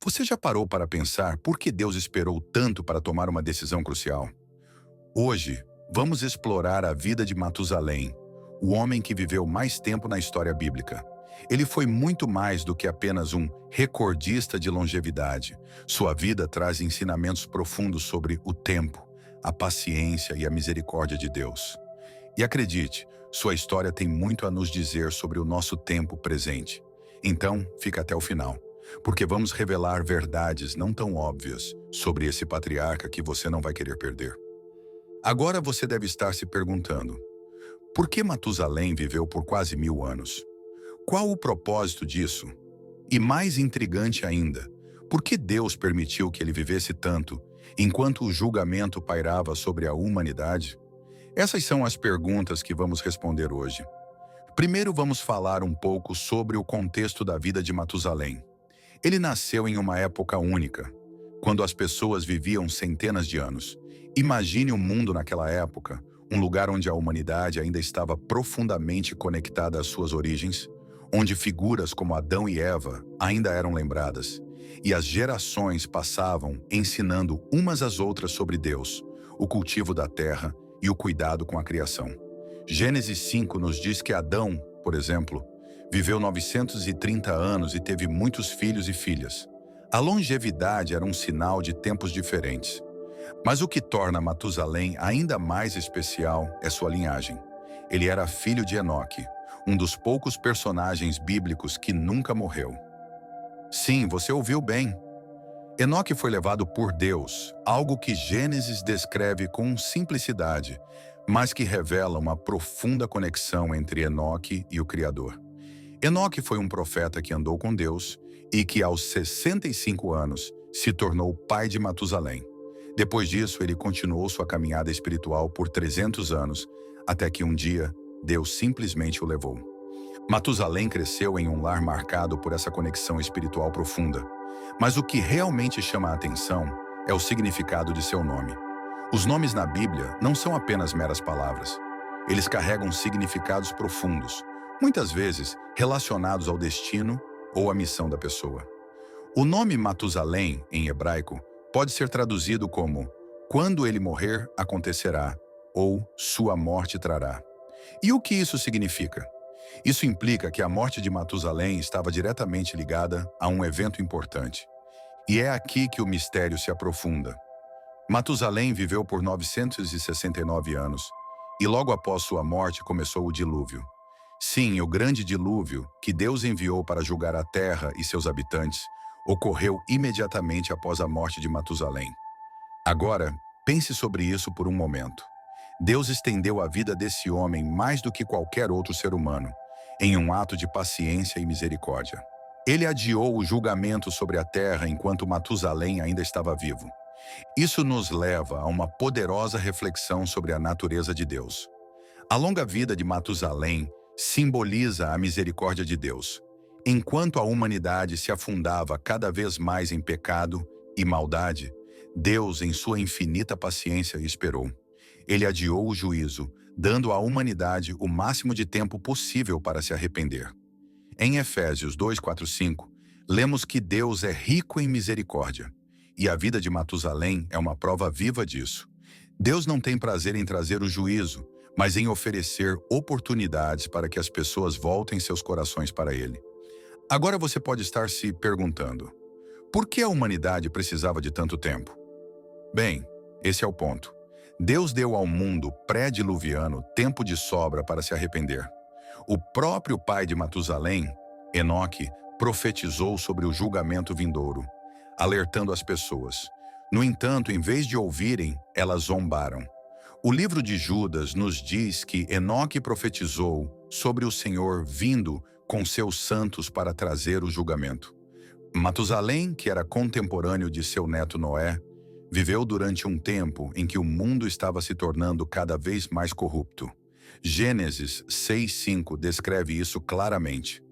Você já parou para pensar por que Deus esperou tanto para tomar uma decisão crucial? Hoje, vamos explorar a vida de Matusalém, o homem que viveu mais tempo na história bíblica. Ele foi muito mais do que apenas um recordista de longevidade. Sua vida traz ensinamentos profundos sobre o tempo, a paciência e a misericórdia de Deus. E acredite, sua história tem muito a nos dizer sobre o nosso tempo presente. Então, fica até o final, porque vamos revelar verdades não tão óbvias sobre esse patriarca que você não vai querer perder. Agora você deve estar se perguntando, por que Matusalém viveu por quase 1000 anos? Qual o propósito disso? E mais intrigante ainda, por que Deus permitiu que ele vivesse tanto, enquanto o julgamento pairava sobre a humanidade? Essas são as perguntas que vamos responder hoje. Primeiro vamos falar um pouco sobre o contexto da vida de Matusalém. Ele nasceu em uma época única, quando as pessoas viviam centenas de anos. Imagine o mundo naquela época, um lugar onde a humanidade ainda estava profundamente conectada às suas origens, onde figuras como Adão e Eva ainda eram lembradas, e as gerações passavam ensinando umas às outras sobre Deus, o cultivo da terra e o cuidado com a criação. Gênesis 5 nos diz que Adão, por exemplo, viveu 930 anos e teve muitos filhos e filhas. A longevidade era um sinal de tempos diferentes. Mas o que torna Matusalém ainda mais especial é sua linhagem. Ele era filho de Enoque, um dos poucos personagens bíblicos que nunca morreu. Sim, você ouviu bem. Enoque foi levado por Deus, algo que Gênesis descreve com simplicidade, mas que revela uma profunda conexão entre Enoque e o Criador. Enoque foi um profeta que andou com Deus e que, aos 65 anos, se tornou pai de Matusalém. Depois disso, ele continuou sua caminhada espiritual por 300 anos, até que um dia, Deus simplesmente o levou. Matusalém cresceu em um lar marcado por essa conexão espiritual profunda. Mas o que realmente chama a atenção é o significado de seu nome. Os nomes na Bíblia não são apenas meras palavras. Eles carregam significados profundos, muitas vezes relacionados ao destino ou à missão da pessoa. O nome Matusalém, em hebraico, pode ser traduzido como "quando ele morrer, acontecerá", ou "sua morte trará". E o que isso significa? Isso implica que a morte de Matusalém estava diretamente ligada a um evento importante. E é aqui que o mistério se aprofunda. Matusalém viveu por 969 anos, e logo após sua morte começou o dilúvio. Sim, o grande dilúvio, que Deus enviou para julgar a terra e seus habitantes, ocorreu imediatamente após a morte de Matusalém. Agora, pense sobre isso por um momento. Deus estendeu a vida desse homem mais do que qualquer outro ser humano, em um ato de paciência e misericórdia. Ele adiou o julgamento sobre a terra enquanto Matusalém ainda estava vivo. Isso nos leva a uma poderosa reflexão sobre a natureza de Deus. A longa vida de Matusalém simboliza a misericórdia de Deus. Enquanto a humanidade se afundava cada vez mais em pecado e maldade, Deus, em sua infinita paciência, esperou. Ele adiou o juízo, dando à humanidade o máximo de tempo possível para se arrepender. Em Efésios 2:4-5, lemos que Deus é rico em misericórdia, e a vida de Matusalém é uma prova viva disso. Deus não tem prazer em trazer o juízo, mas em oferecer oportunidades para que as pessoas voltem seus corações para Ele. Agora você pode estar se perguntando, por que a humanidade precisava de tanto tempo? Bem, esse é o ponto. Deus deu ao mundo pré-diluviano tempo de sobra para se arrepender. O próprio pai de Matusalém, Enoque, profetizou sobre o julgamento vindouro, alertando as pessoas. No entanto, em vez de ouvirem, elas zombaram. O livro de Judas nos diz que Enoque profetizou sobre o Senhor vindo com seus santos para trazer o julgamento. Matusalém, que era contemporâneo de seu neto Noé, viveu durante um tempo em que o mundo estava se tornando cada vez mais corrupto. Gênesis 6:5 descreve isso claramente.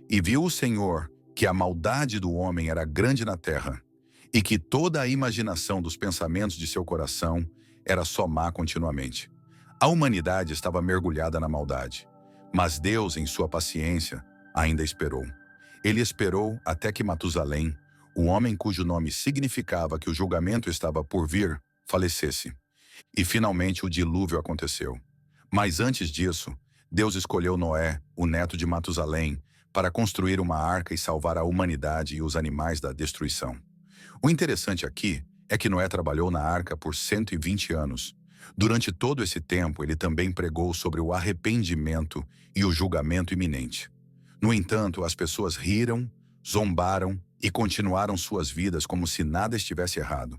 E viu o Senhor que a maldade do homem era grande na terra, e que toda a imaginação dos pensamentos de seu coração era só má continuamente. A humanidade estava mergulhada na maldade, mas Deus, em sua paciência, ainda esperou. Ele esperou até que Matusalém, o homem cujo nome significava que o julgamento estava por vir, falecesse. E finalmente o dilúvio aconteceu. Mas antes disso, Deus escolheu Noé, o neto de Matusalém, para construir uma arca e salvar a humanidade e os animais da destruição. O interessante aqui é que Noé trabalhou na arca por 120 anos. Durante todo esse tempo, ele também pregou sobre o arrependimento e o julgamento iminente. No entanto, as pessoas riram, zombaram e continuaram suas vidas como se nada estivesse errado.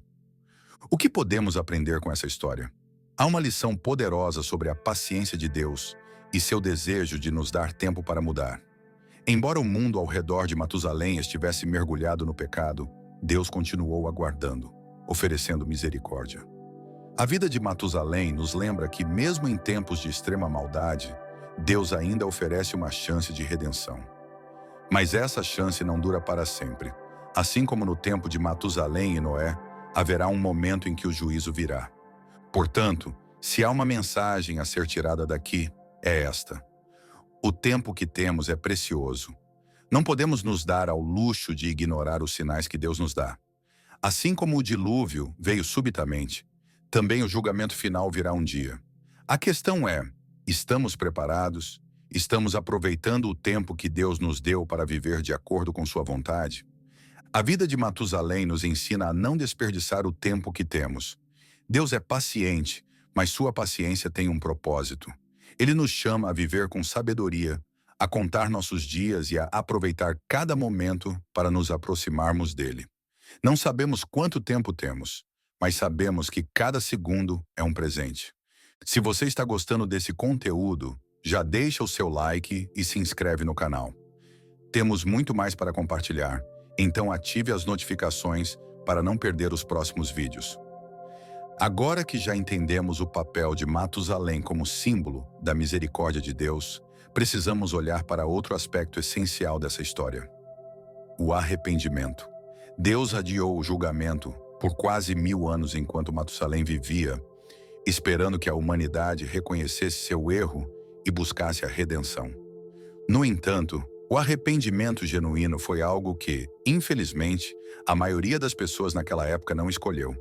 O que podemos aprender com essa história? Há uma lição poderosa sobre a paciência de Deus e seu desejo de nos dar tempo para mudar. Embora o mundo ao redor de Matusalém estivesse mergulhado no pecado, Deus continuou aguardando, oferecendo misericórdia. A vida de Matusalém nos lembra que, mesmo em tempos de extrema maldade, Deus ainda oferece uma chance de redenção. Mas essa chance não dura para sempre. Assim como no tempo de Matusalém e Noé, haverá um momento em que o juízo virá. Portanto, se há uma mensagem a ser tirada daqui, é esta: o tempo que temos é precioso. Não podemos nos dar ao luxo de ignorar os sinais que Deus nos dá. Assim como o dilúvio veio subitamente, também o julgamento final virá um dia. A questão é: estamos preparados? Estamos aproveitando o tempo que Deus nos deu para viver de acordo com sua vontade? A vida de Matusalém nos ensina a não desperdiçar o tempo que temos. Deus é paciente, mas sua paciência tem um propósito. Ele nos chama a viver com sabedoria, a contar nossos dias e a aproveitar cada momento para nos aproximarmos dele. Não sabemos quanto tempo temos, mas sabemos que cada segundo é um presente. Se você está gostando desse conteúdo, já deixa o seu like e se inscreve no canal. Temos muito mais para compartilhar, então ative as notificações para não perder os próximos vídeos. Agora que já entendemos o papel de Matusalém como símbolo da misericórdia de Deus, precisamos olhar para outro aspecto essencial dessa história: o arrependimento. Deus adiou o julgamento por quase 1000 anos enquanto Matusalém vivia, esperando que a humanidade reconhecesse seu erro e buscasse a redenção. No entanto, o arrependimento genuíno foi algo que, infelizmente, a maioria das pessoas naquela época não escolheu.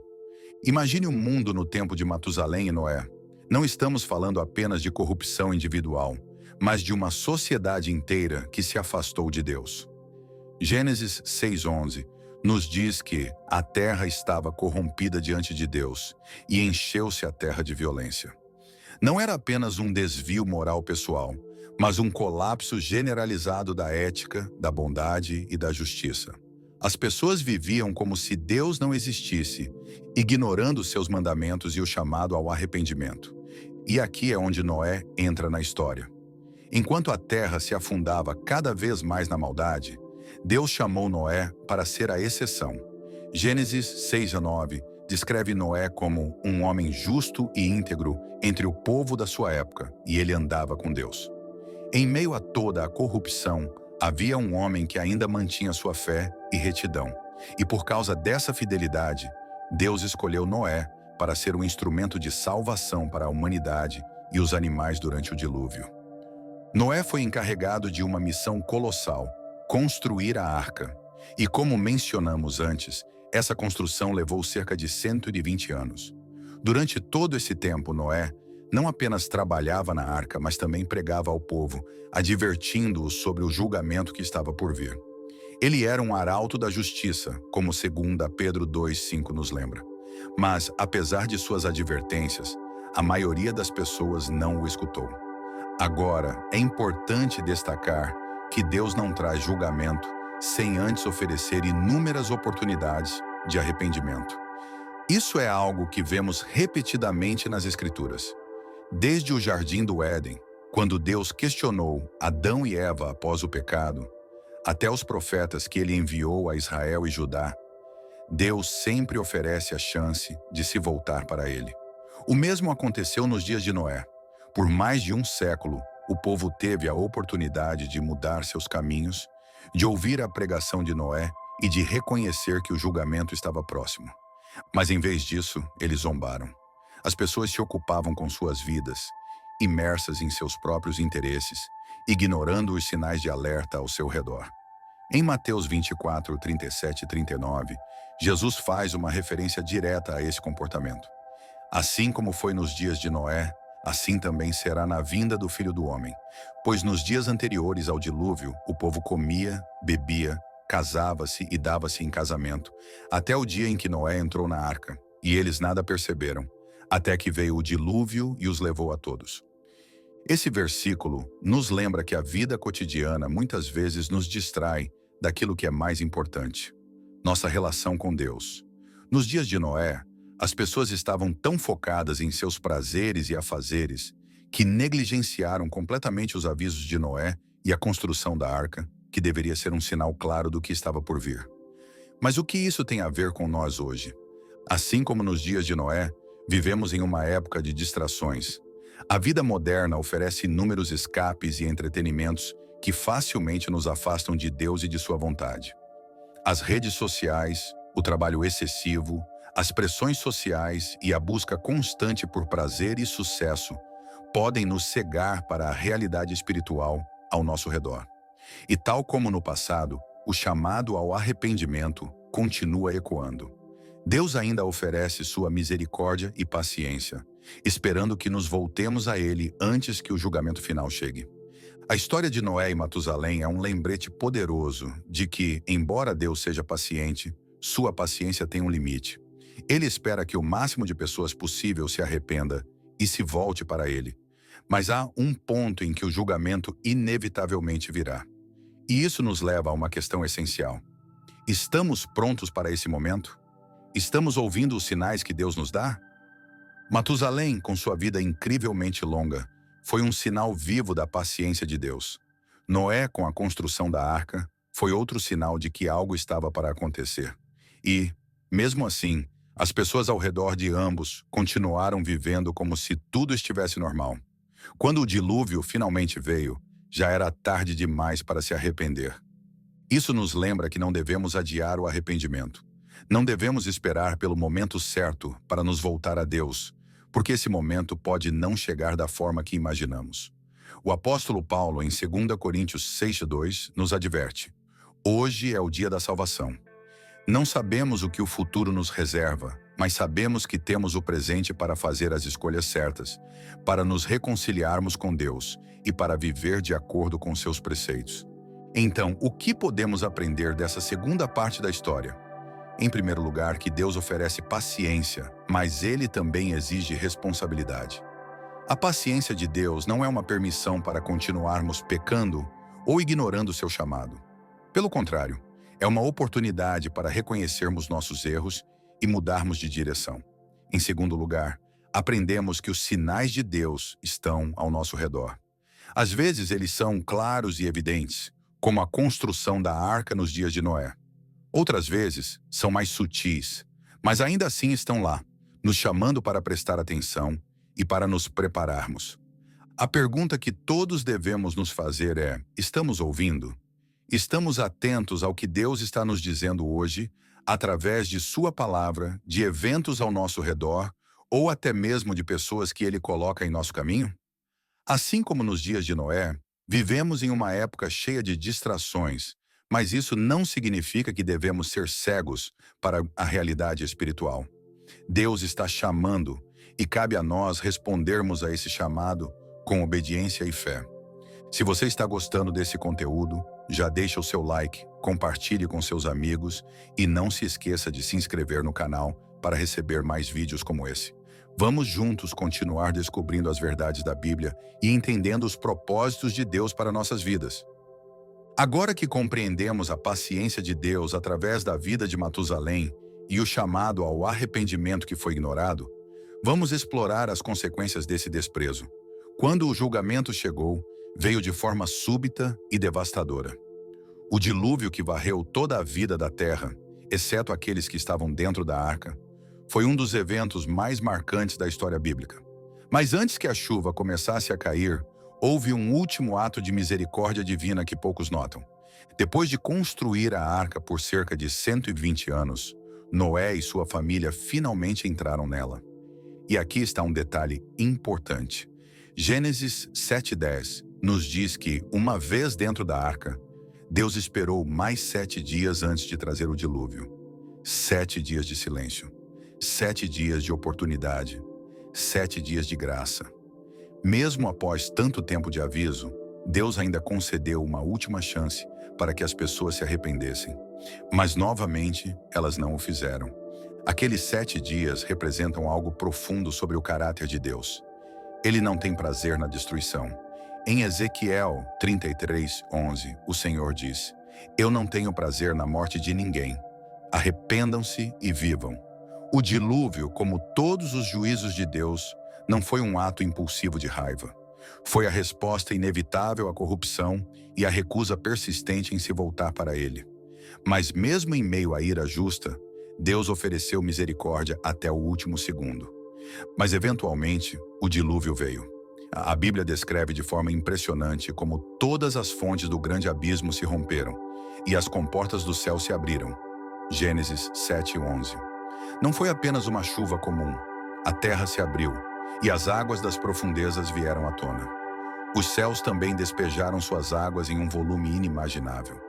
Imagine o mundo no tempo de Matusalém e Noé. Não estamos falando apenas de corrupção individual, mas de uma sociedade inteira que se afastou de Deus. Gênesis 6:11 nos diz que a terra estava corrompida diante de Deus e encheu-se a terra de violência. Não era apenas um desvio moral pessoal, mas um colapso generalizado da ética, da bondade e da justiça. As pessoas viviam como se Deus não existisse, ignorando seus mandamentos e o chamado ao arrependimento. E aqui é onde Noé entra na história. Enquanto a terra se afundava cada vez mais na maldade, Deus chamou Noé para ser a exceção. Gênesis 6:9 descreve Noé como um homem justo e íntegro entre o povo da sua época, e ele andava com Deus. Em meio a toda a corrupção, havia um homem que ainda mantinha sua fé e retidão. E por causa dessa fidelidade, Deus escolheu Noé para ser um instrumento de salvação para a humanidade e os animais durante o dilúvio. Noé foi encarregado de uma missão colossal: construir a arca. E como mencionamos antes, essa construção levou cerca de 120 anos. Durante todo esse tempo, Noé não apenas trabalhava na arca, mas também pregava ao povo, advertindo-os sobre o julgamento que estava por vir. Ele era um arauto da justiça, como 2 Pedro 2:5 nos lembra. Mas, apesar de suas advertências, a maioria das pessoas não o escutou. Agora, é importante destacar que Deus não traz julgamento sem antes oferecer inúmeras oportunidades de arrependimento. Isso é algo que vemos repetidamente nas Escrituras. Desde o Jardim do Éden, quando Deus questionou Adão e Eva após o pecado, até os profetas que ele enviou a Israel e Judá, Deus sempre oferece a chance de se voltar para ele. O mesmo aconteceu nos dias de Noé. Por mais de um século, o povo teve a oportunidade de mudar seus caminhos, de ouvir a pregação de Noé e de reconhecer que o julgamento estava próximo. Mas em vez disso, eles zombaram. As pessoas se ocupavam com suas vidas, imersas em seus próprios interesses, ignorando os sinais de alerta ao seu redor. Em Mateus 24, 37 e 39, Jesus faz uma referência direta a esse comportamento. Assim como foi nos dias de Noé, assim também será na vinda do Filho do Homem. Pois nos dias anteriores ao dilúvio, o povo comia, bebia, casava-se e dava-se em casamento, até o dia em que Noé entrou na arca, e eles nada perceberam, até que veio o dilúvio e os levou a todos. Esse versículo nos lembra que a vida cotidiana muitas vezes nos distrai daquilo que é mais importante: nossa relação com Deus. Nos dias de Noé, as pessoas estavam tão focadas em seus prazeres e afazeres que negligenciaram completamente os avisos de Noé e a construção da arca, que deveria ser um sinal claro do que estava por vir. Mas o que isso tem a ver com nós hoje? Assim como nos dias de Noé, vivemos em uma época de distrações. A vida moderna oferece inúmeros escapes e entretenimentos que facilmente nos afastam de Deus e de sua vontade. As redes sociais, o trabalho excessivo, as pressões sociais e a busca constante por prazer e sucesso podem nos cegar para a realidade espiritual ao nosso redor. E tal como no passado, o chamado ao arrependimento continua ecoando. Deus ainda oferece sua misericórdia e paciência, esperando que nos voltemos a Ele antes que o julgamento final chegue. A história de Noé e Matusalém é um lembrete poderoso de que, embora Deus seja paciente, sua paciência tem um limite. Ele espera que o máximo de pessoas possível se arrependa e se volte para Ele. Mas há um ponto em que o julgamento inevitavelmente virá. E isso nos leva a uma questão essencial. Estamos prontos para esse momento? Estamos ouvindo os sinais que Deus nos dá? Matusalém, com sua vida incrivelmente longa, foi um sinal vivo da paciência de Deus. Noé, com a construção da arca, foi outro sinal de que algo estava para acontecer. E, mesmo assim, as pessoas ao redor de ambos continuaram vivendo como se tudo estivesse normal. Quando o dilúvio finalmente veio, já era tarde demais para se arrepender. Isso nos lembra que não devemos adiar o arrependimento. Não devemos esperar pelo momento certo para nos voltar a Deus, porque esse momento pode não chegar da forma que imaginamos. O apóstolo Paulo, em 2 Coríntios 6:2, nos adverte: hoje é o dia da salvação. Não sabemos o que o futuro nos reserva, mas sabemos que temos o presente para fazer as escolhas certas, para nos reconciliarmos com Deus e para viver de acordo com seus preceitos. Então, o que podemos aprender dessa segunda parte da história? Em primeiro lugar, que Deus oferece paciência, mas Ele também exige responsabilidade. A paciência de Deus não é uma permissão para continuarmos pecando ou ignorando seu chamado. Pelo contrário, é uma oportunidade para reconhecermos nossos erros e mudarmos de direção. Em segundo lugar, aprendemos que os sinais de Deus estão ao nosso redor. Às vezes eles são claros e evidentes, como a construção da arca nos dias de Noé. Outras vezes são mais sutis, mas ainda assim estão lá, nos chamando para prestar atenção e para nos prepararmos. A pergunta que todos devemos nos fazer é: estamos ouvindo? Estamos atentos ao que Deus está nos dizendo hoje, através de sua palavra, de eventos ao nosso redor, ou até mesmo de pessoas que Ele coloca em nosso caminho? Assim como nos dias de Noé, vivemos em uma época cheia de distrações, mas isso não significa que devemos ser cegos para a realidade espiritual. Deus está chamando e cabe a nós respondermos a esse chamado com obediência e fé. Se você está gostando desse conteúdo, já deixa o seu like, compartilhe com seus amigos e não se esqueça de se inscrever no canal para receber mais vídeos como esse. Vamos juntos continuar descobrindo as verdades da Bíblia e entendendo os propósitos de Deus para nossas vidas. Agora que compreendemos a paciência de Deus através da vida de Matusalém e o chamado ao arrependimento que foi ignorado, vamos explorar as consequências desse desprezo. Quando o julgamento chegou, veio de forma súbita e devastadora. O dilúvio que varreu toda a vida da terra, exceto aqueles que estavam dentro da arca, foi um dos eventos mais marcantes da história bíblica. Mas antes que a chuva começasse a cair, houve um último ato de misericórdia divina que poucos notam. Depois de construir a arca por cerca de 120 anos, Noé e sua família finalmente entraram nela. E aqui está um detalhe importante. Gênesis 7:10 nos diz que, uma vez dentro da arca, Deus esperou mais 7 dias antes de trazer o dilúvio. 7 dias de silêncio. 7 dias de oportunidade. 7 dias de graça. Mesmo após tanto tempo de aviso, Deus ainda concedeu uma última chance para que as pessoas se arrependessem. Mas novamente, elas não o fizeram. Aqueles 7 dias representam algo profundo sobre o caráter de Deus. Ele não tem prazer na destruição. Em Ezequiel 33:11, o Senhor diz: Eu não tenho prazer na morte de ninguém. Arrependam-se e vivam. O dilúvio, como todos os juízos de Deus, não foi um ato impulsivo de raiva. Foi a resposta inevitável à corrupção e à recusa persistente em se voltar para ele. Mas mesmo em meio à ira justa, Deus ofereceu misericórdia até o último segundo. Mas eventualmente, o dilúvio veio. A Bíblia descreve de forma impressionante como todas as fontes do grande abismo se romperam e as comportas do céu se abriram. Gênesis 7:11. Não foi apenas uma chuva comum. A terra se abriu e as águas das profundezas vieram à tona. Os céus também despejaram suas águas em um volume inimaginável.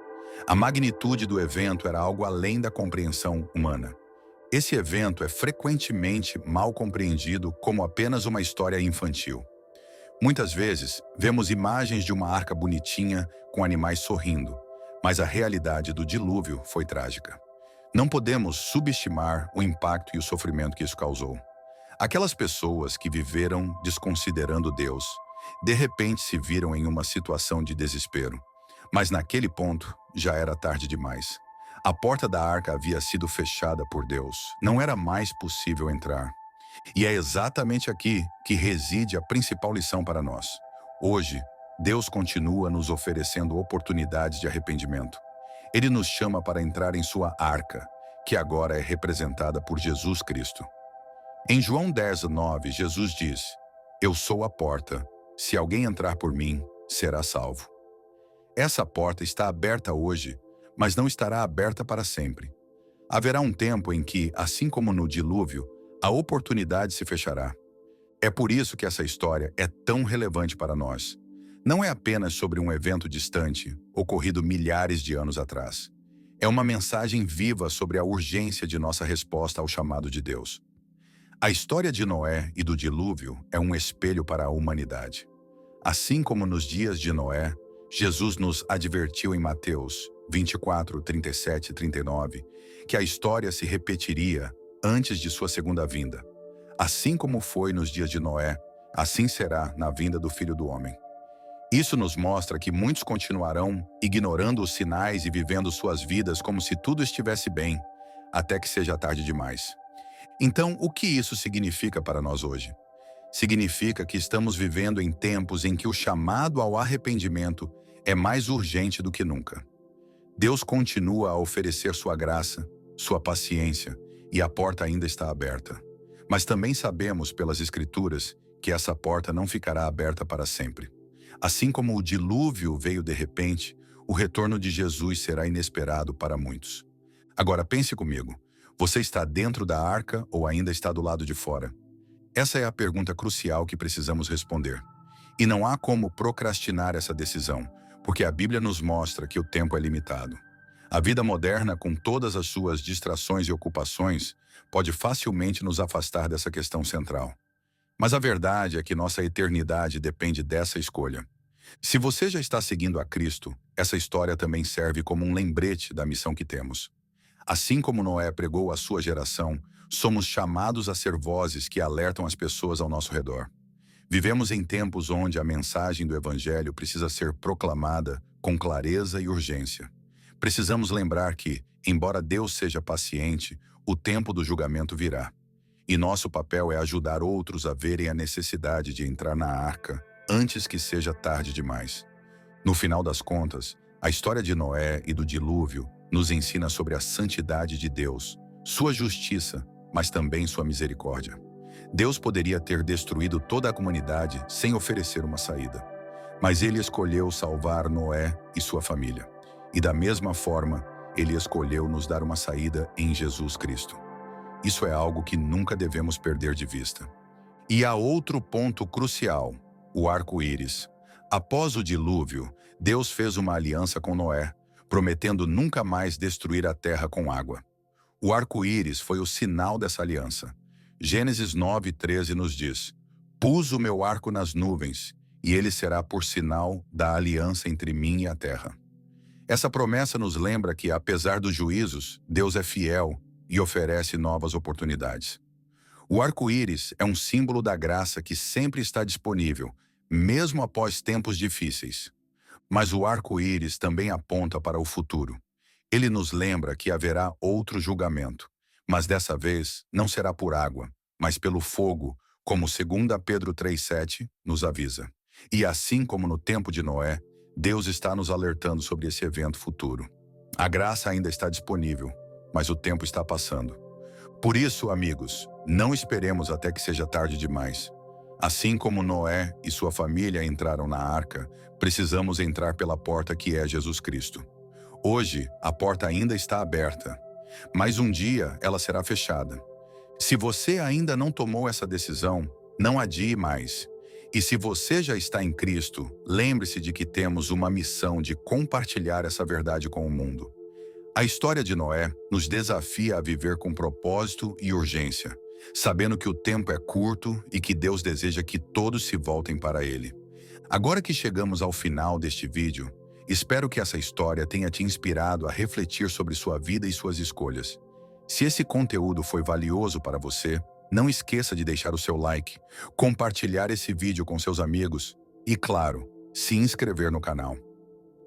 A magnitude do evento era algo além da compreensão humana. Esse evento é frequentemente mal compreendido como apenas uma história infantil. Muitas vezes, vemos imagens de uma arca bonitinha com animais sorrindo, mas a realidade do dilúvio foi trágica. Não podemos subestimar o impacto e o sofrimento que isso causou. Aquelas pessoas que viveram desconsiderando Deus, de repente se viram em uma situação de desespero. Mas naquele ponto, já era tarde demais. A porta da arca havia sido fechada por Deus. Não era mais possível entrar. E é exatamente aqui que reside a principal lição para nós. Hoje, Deus continua nos oferecendo oportunidades de arrependimento. Ele nos chama para entrar em sua arca, que agora é representada por Jesus Cristo. Em João 10:9, Jesus diz: Eu sou a porta. Se alguém entrar por mim, será salvo. Essa porta está aberta hoje, mas não estará aberta para sempre. Haverá um tempo em que, assim como no dilúvio, a oportunidade se fechará. É por isso que essa história é tão relevante para nós. Não é apenas sobre um evento distante, ocorrido milhares de anos atrás. É uma mensagem viva sobre a urgência de nossa resposta ao chamado de Deus. A história de Noé e do dilúvio é um espelho para a humanidade. Assim como nos dias de Noé, Jesus nos advertiu em Mateus 24, 37 e 39, que a história se repetiria antes de sua segunda vinda. Assim como foi nos dias de Noé, assim será na vinda do Filho do Homem. Isso nos mostra que muitos continuarão ignorando os sinais e vivendo suas vidas como se tudo estivesse bem, até que seja tarde demais. Então, o que isso significa para nós hoje? Significa que estamos vivendo em tempos em que o chamado ao arrependimento é mais urgente do que nunca. Deus continua a oferecer sua graça, sua paciência, e a porta ainda está aberta. Mas também sabemos pelas Escrituras que essa porta não ficará aberta para sempre. Assim como o dilúvio veio de repente, o retorno de Jesus será inesperado para muitos. Agora pense comigo, você está dentro da arca ou ainda está do lado de fora? Essa é a pergunta crucial que precisamos responder. E não há como procrastinar essa decisão, porque a Bíblia nos mostra que o tempo é limitado. A vida moderna, com todas as suas distrações e ocupações, pode facilmente nos afastar dessa questão central. Mas a verdade é que nossa eternidade depende dessa escolha. Se você já está seguindo a Cristo, essa história também serve como um lembrete da missão que temos. Assim como Noé pregou à sua geração, somos chamados a ser vozes que alertam as pessoas ao nosso redor. Vivemos em tempos onde a mensagem do Evangelho precisa ser proclamada com clareza e urgência. Precisamos lembrar que, embora Deus seja paciente, o tempo do julgamento virá. E nosso papel é ajudar outros a verem a necessidade de entrar na arca antes que seja tarde demais. No final das contas, a história de Noé e do dilúvio nos ensina sobre a santidade de Deus, sua justiça, mas também sua misericórdia. Deus poderia ter destruído toda a comunidade sem oferecer uma saída. Mas ele escolheu salvar Noé e sua família. E da mesma forma, ele escolheu nos dar uma saída em Jesus Cristo. Isso é algo que nunca devemos perder de vista. E há outro ponto crucial, o arco-íris. Após o dilúvio, Deus fez uma aliança com Noé, prometendo nunca mais destruir a terra com água. O arco-íris foi o sinal dessa aliança. Gênesis 9:13 nos diz: "Pus o meu arco nas nuvens, e ele será por sinal da aliança entre mim e a terra." Essa promessa nos lembra que, apesar dos juízos, Deus é fiel e oferece novas oportunidades. O arco-íris é um símbolo da graça que sempre está disponível, mesmo após tempos difíceis. Mas o arco-íris também aponta para o futuro. Ele nos lembra que haverá outro julgamento, mas dessa vez não será por água, mas pelo fogo, como 2 Pedro 3,7 nos avisa. E assim como no tempo de Noé, Deus está nos alertando sobre esse evento futuro. A graça ainda está disponível, mas o tempo está passando. Por isso, amigos, não esperemos até que seja tarde demais. Assim como Noé e sua família entraram na arca, precisamos entrar pela porta que é Jesus Cristo. Hoje, a porta ainda está aberta, mas um dia ela será fechada. Se você ainda não tomou essa decisão, não adie mais. E se você já está em Cristo, lembre-se de que temos uma missão de compartilhar essa verdade com o mundo. A história de Noé nos desafia a viver com propósito e urgência, sabendo que o tempo é curto e que Deus deseja que todos se voltem para Ele. Agora que chegamos ao final deste vídeo, espero que essa história tenha te inspirado a refletir sobre sua vida e suas escolhas. Se esse conteúdo foi valioso para você, não esqueça de deixar o seu like, compartilhar esse vídeo com seus amigos e, claro, se inscrever no canal.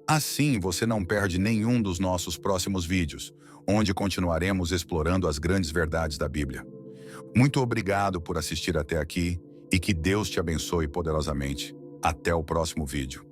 Assim você não perde nenhum dos nossos próximos vídeos, onde continuaremos explorando as grandes verdades da Bíblia. Muito obrigado por assistir até aqui e que Deus te abençoe poderosamente. Até o próximo vídeo.